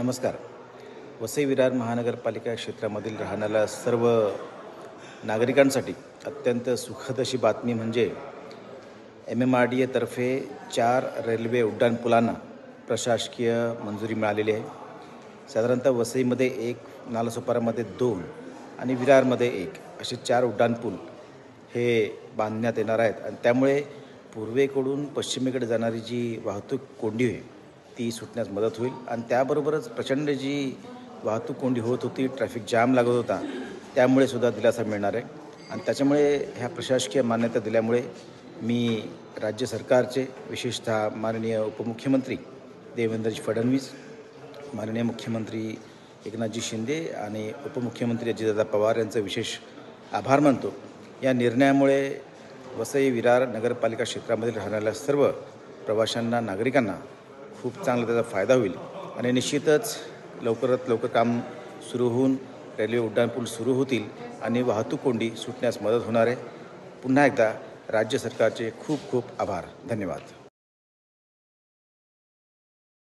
नमस्कार. वसई विरार महानगरपालिका क्षेत्रामधील राहणाऱ्या सर्व नागरिकांसाठी अत्यंत सुखद अशी बातमी म्हणजे MMRDA तर्फे 4 रेल्वे उड्डाणपुलांना प्रशासकीय मंजुरी मिळालेली आहे. साधारणतः वसईमध्ये 1, नालासोपारामध्ये 2 आणि विरारमध्ये 1 असे 4 उड्डाणपूल हे बांधण्यात येणार आहेत आणि त्यामुळे पूर्वेकडून पश्चिमेकडे जाणारी जी वाहतूक कोंडी आहे ती सुटण्यास मदत होईल आणि त्याबरोबरच प्रचंड जी वाहतूक कोंडी होत होती, ट्रॅफिक जाम लागत होता, त्यामुळे सुद्धा दिलासा मिळणार आहे. आणि त्याच्यामुळे ह्या प्रशासकीय मान्यता दिल्यामुळे मी राज्य सरकारचे विशेषतः माननीय उपमुख्यमंत्री देवेंद्रजी फडणवीस, माननीय मुख्यमंत्री एकनाथजी शिंदे आणि उपमुख्यमंत्री अजितदादा पवार यांचं विशेष आभार मानतो. या निर्णयामुळे वसई विरार नगरपालिका क्षेत्रामधील राहणाऱ्या सर्व प्रवाशांना, नागरिकांना खूप चांगला त्याचा फायदा होईल आणि निश्चितच लवकरात लवकर काम सुरू होऊन रेल्वे उड्डाणपूल सुरू होतील आणि वाहतूक कोंडी सुटण्यास मदत होणार आहे. पुन्हा एकदा राज्य सरकारचे खूप खूप आभार. धन्यवाद.